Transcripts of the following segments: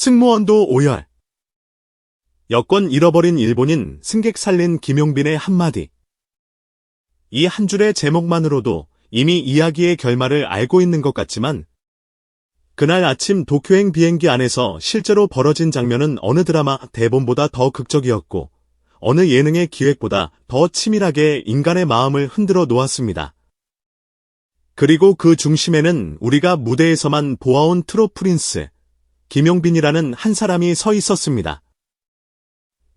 승무원도 오열. 여권 잃어버린 일본인 승객 살린 김용빈의 한마디. 이 한 줄의 제목만으로도 이미 이야기의 결말을 알고 있는 것 같지만 그날 아침 도쿄행 비행기 안에서 실제로 벌어진 장면은 어느 드라마 대본보다 더 극적이었고 어느 예능의 기획보다 더 치밀하게 인간의 마음을 흔들어 놓았습니다. 그리고 그 중심에는 우리가 무대에서만 보아온 트롯 프린스 김용빈이라는 한 사람이 서 있었습니다.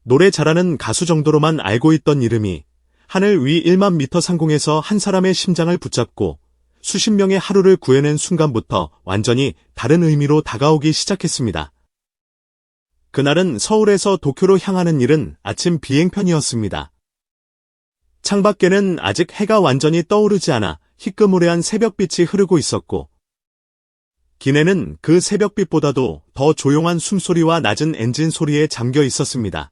노래 잘하는 가수 정도로만 알고 있던 이름이 하늘 위 1만 미터 상공에서 한 사람의 심장을 붙잡고 수십 명의 하루를 구해낸 순간부터 완전히 다른 의미로 다가오기 시작했습니다. 그날은 서울에서 도쿄로 향하는 일은 아침 비행편이었습니다. 창밖에는 아직 해가 완전히 떠오르지 않아 희끄무레한 새벽빛이 흐르고 있었고 기내는 그 새벽빛보다도 더 조용한 숨소리와 낮은 엔진 소리에 잠겨 있었습니다.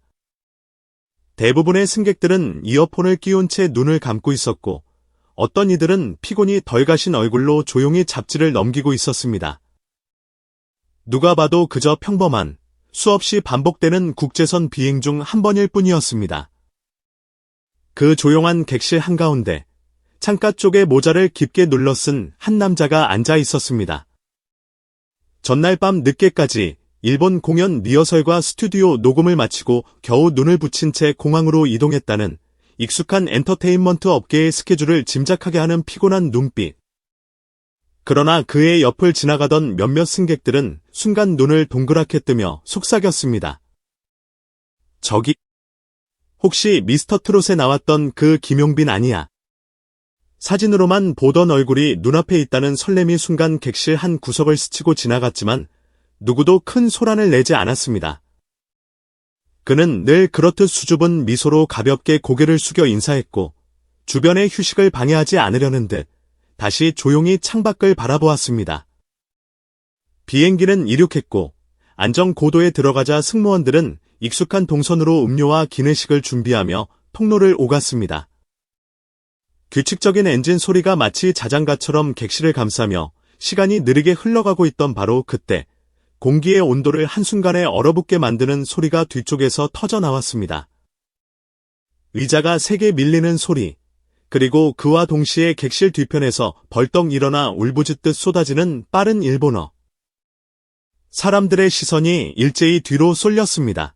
대부분의 승객들은 이어폰을 끼운 채 눈을 감고 있었고 어떤 이들은 피곤이 덜 가신 얼굴로 조용히 잡지를 넘기고 있었습니다. 누가 봐도 그저 평범한 수없이 반복되는 국제선 비행 중 한 번일 뿐이었습니다. 그 조용한 객실 한가운데 창가 쪽에 모자를 깊게 눌러 쓴 한 남자가 앉아 있었습니다. 전날 밤 늦게까지 일본 공연 리허설과 스튜디오 녹음을 마치고 겨우 눈을 붙인 채 공항으로 이동했다는 익숙한 엔터테인먼트 업계의 스케줄을 짐작하게 하는 피곤한 눈빛. 그러나 그의 옆을 지나가던 몇몇 승객들은 순간 눈을 동그랗게 뜨며 속삭였습니다. 저기, 혹시 미스터 트롯에 나왔던 그 김용빈 아니야? 사진으로만 보던 얼굴이 눈앞에 있다는 설렘이 순간 객실 한 구석을 스치고 지나갔지만 누구도 큰 소란을 내지 않았습니다. 그는 늘 그렇듯 수줍은 미소로 가볍게 고개를 숙여 인사했고 주변의 휴식을 방해하지 않으려는 듯 다시 조용히 창밖을 바라보았습니다. 비행기는 이륙했고 안정 고도에 들어가자 승무원들은 익숙한 동선으로 음료와 기내식을 준비하며 통로를 오갔습니다. 규칙적인 엔진 소리가 마치 자장가처럼 객실을 감싸며 시간이 느리게 흘러가고 있던 바로 그때 공기의 온도를 한순간에 얼어붙게 만드는 소리가 뒤쪽에서 터져 나왔습니다. 의자가 세게 밀리는 소리, 그리고 그와 동시에 객실 뒤편에서 벌떡 일어나 울부짖듯 쏟아지는 빠른 일본어. 사람들의 시선이 일제히 뒤로 쏠렸습니다.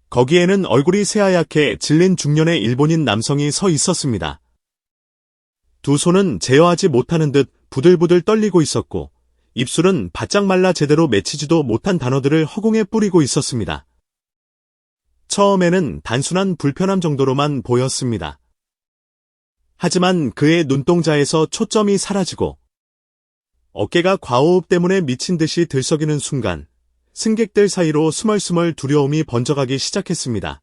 거기에는 얼굴이 새하얗게 질린 중년의 일본인 남성이 서 있었습니다. 두 손은 제어하지 못하는 듯 부들부들 떨리고 있었고 입술은 바짝 말라 제대로 맺히지도 못한 단어들을 허공에 뿌리고 있었습니다. 처음에는 단순한 불편함 정도로만 보였습니다. 하지만 그의 눈동자에서 초점이 사라지고 어깨가 과호흡 때문에 미친 듯이 들썩이는 순간 승객들 사이로 스멀스멀 두려움이 번져가기 시작했습니다.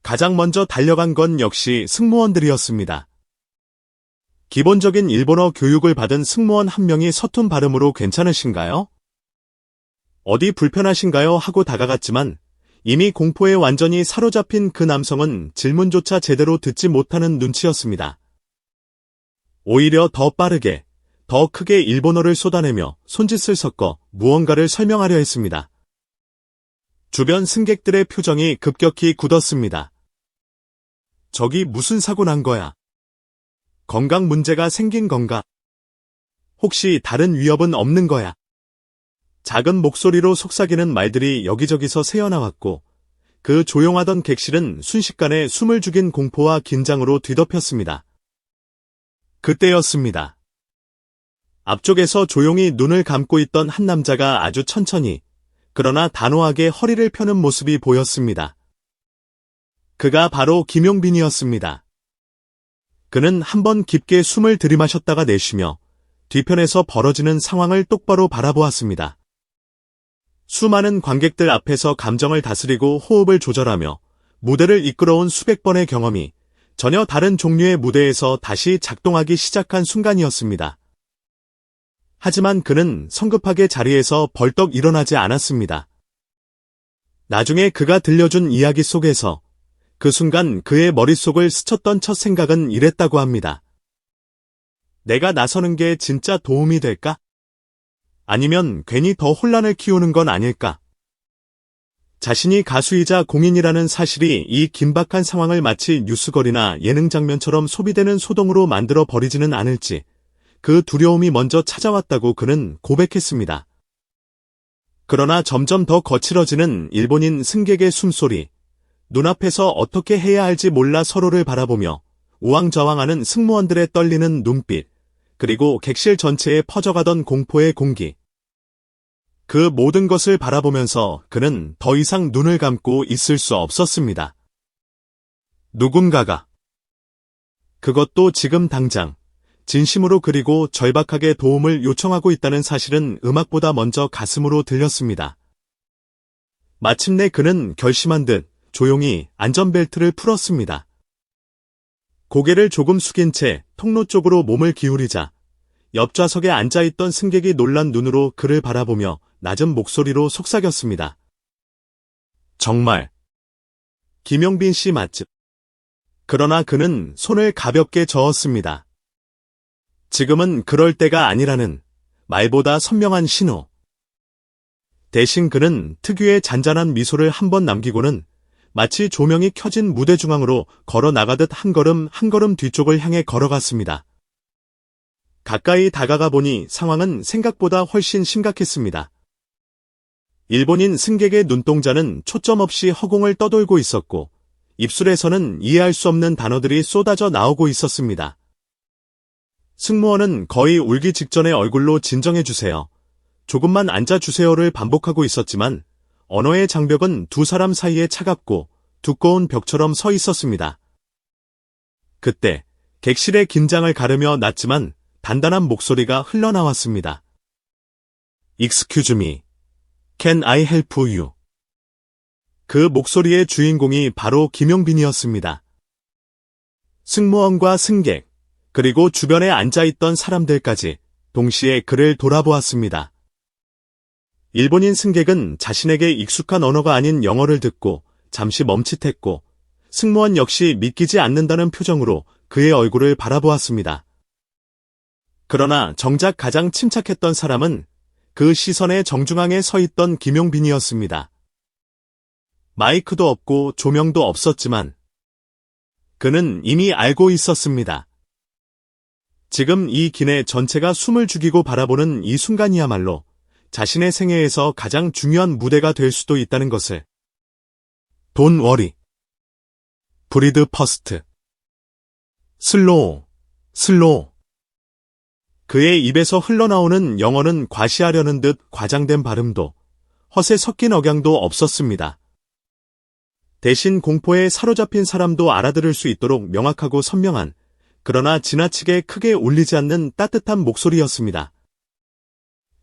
가장 먼저 달려간 건 역시 승무원들이었습니다. 기본적인 일본어 교육을 받은 승무원 한 명이 서툰 발음으로 괜찮으신가요? 어디 불편하신가요? 하고 다가갔지만 이미 공포에 완전히 사로잡힌 그 남성은 질문조차 제대로 듣지 못하는 눈치였습니다. 오히려 더 빠르게, 더 크게 일본어를 쏟아내며 손짓을 섞어 무언가를 설명하려 했습니다. 주변 승객들의 표정이 급격히 굳었습니다. 저기 무슨 사고 난 거야? 건강 문제가 생긴 건가? 혹시 다른 위협은 없는 거야? 작은 목소리로 속삭이는 말들이 여기저기서 새어나왔고 그 조용하던 객실은 순식간에 숨을 죽인 공포와 긴장으로 뒤덮였습니다. 그때였습니다. 앞쪽에서 조용히 눈을 감고 있던 한 남자가 아주 천천히 그러나 단호하게 허리를 펴는 모습이 보였습니다. 그가 바로 김용빈이었습니다. 그는 한번 깊게 숨을 들이마셨다가 내쉬며 뒤편에서 벌어지는 상황을 똑바로 바라보았습니다. 수많은 관객들 앞에서 감정을 다스리고 호흡을 조절하며 무대를 이끌어온 수백 번의 경험이 전혀 다른 종류의 무대에서 다시 작동하기 시작한 순간이었습니다. 하지만 그는 성급하게 자리에서 벌떡 일어나지 않았습니다. 나중에 그가 들려준 이야기 속에서 그 순간 그의 머릿속을 스쳤던 첫 생각은 이랬다고 합니다. 내가 나서는 게 진짜 도움이 될까? 아니면 괜히 더 혼란을 키우는 건 아닐까? 자신이 가수이자 공인이라는 사실이 이 긴박한 상황을 마치 뉴스거리나 예능 장면처럼 소비되는 소동으로 만들어 버리지는 않을지 그 두려움이 먼저 찾아왔다고 그는 고백했습니다. 그러나 점점 더 거칠어지는 일본인 승객의 숨소리, 눈앞에서 어떻게 해야 할지 몰라 서로를 바라보며 우왕좌왕하는 승무원들의 떨리는 눈빛, 그리고 객실 전체에 퍼져가던 공포의 공기. 그 모든 것을 바라보면서 그는 더 이상 눈을 감고 있을 수 없었습니다. 누군가가, 그것도 지금 당장, 진심으로 그리고 절박하게 도움을 요청하고 있다는 사실은 음악보다 먼저 가슴으로 들렸습니다. 마침내 그는 결심한 듯 조용히 안전벨트를 풀었습니다. 고개를 조금 숙인 채 통로 쪽으로 몸을 기울이자 옆좌석에 앉아있던 승객이 놀란 눈으로 그를 바라보며 낮은 목소리로 속삭였습니다. 정말 김용빈 씨 맞죠? 그러나 그는 손을 가볍게 저었습니다. 지금은 그럴 때가 아니라는 말보다 선명한 신호. 대신 그는 특유의 잔잔한 미소를 한 번 남기고는 마치 조명이 켜진 무대 중앙으로 걸어 나가듯 한 걸음 뒤쪽을 향해 걸어갔습니다. 가까이 다가가 보니 상황은 생각보다 훨씬 심각했습니다. 일본인 승객의 눈동자는 초점 없이 허공을 떠돌고 있었고 입술에서는 이해할 수 없는 단어들이 쏟아져 나오고 있었습니다. 승무원은 거의 울기 직전에 얼굴로 진정해주세요. 조금만 앉아주세요를 반복하고 있었지만 언어의 장벽은 두 사람 사이에 차갑고 두꺼운 벽처럼 서 있었습니다. 그때 객실의 긴장을 가르며 낮지만 단단한 목소리가 흘러나왔습니다. Excuse me. Can I help you? 그 목소리의 주인공이 바로 김용빈이었습니다. 승무원과 승객, 그리고 주변에 앉아있던 사람들까지 동시에 그를 돌아보았습니다. 일본인 승객은 자신에게 익숙한 언어가 아닌 영어를 듣고 잠시 멈칫했고 승무원 역시 믿기지 않는다는 표정으로 그의 얼굴을 바라보았습니다. 그러나 정작 가장 침착했던 사람은 그 시선의 정중앙에 서 있던 김용빈이었습니다. 마이크도 없고 조명도 없었지만 그는 이미 알고 있었습니다. 지금 이 기내 전체가 숨을 죽이고 바라보는 이 순간이야말로 자신의 생애에서 가장 중요한 무대가 될 수도 있다는 것을. Don't worry. Breathe first. 슬로우, 슬로우. 그의 입에서 흘러나오는 영어는 과시하려는 듯 과장된 발음도 헛에 섞인 억양도 없었습니다. 대신 공포에 사로잡힌 사람도 알아들을 수 있도록 명확하고 선명한, 그러나 지나치게 크게 울리지 않는 따뜻한 목소리였습니다.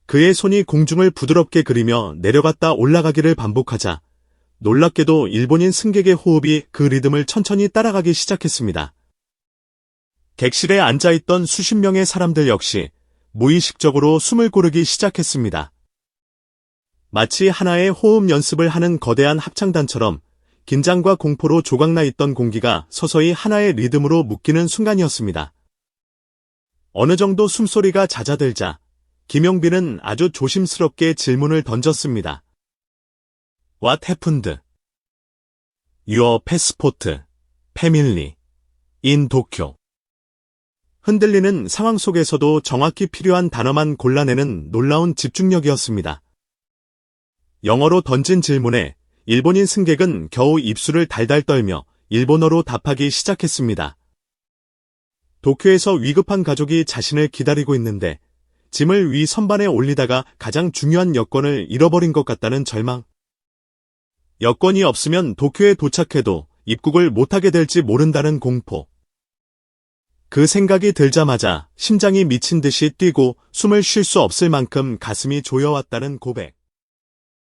그의 손이 공중을 부드럽게 그리며 내려갔다 올라가기를 반복하자 놀랍게도 일본인 승객의 호흡이 그 리듬을 천천히 따라가기 시작했습니다. 객실에 앉아있던 수십 명의 사람들 역시 무의식적으로 숨을 고르기 시작했습니다. 마치 하나의 호흡 연습을 하는 거대한 합창단처럼 긴장과 공포로 조각나 있던 공기가 서서히 하나의 리듬으로 묶이는 순간이었습니다. 어느 정도 숨소리가 잦아들자 김용빈은 아주 조심스럽게 질문을 던졌습니다. What happened? Your passport, family, in Tokyo. 흔들리는 상황 속에서도 정확히 필요한 단어만 골라내는 놀라운 집중력이었습니다. 영어로 던진 질문에 일본인 승객은 겨우 입술을 달달 떨며 일본어로 답하기 시작했습니다. 도쿄에서 위급한 가족이 자신을 기다리고 있는데 짐을 위 선반에 올리다가 가장 중요한 여권을 잃어버린 것 같다는 절망. 여권이 없으면 도쿄에 도착해도 입국을 못하게 될지 모른다는 공포. 그 생각이 들자마자 심장이 미친 듯이 뛰고 숨을 쉴 수 없을 만큼 가슴이 조여왔다는 고백.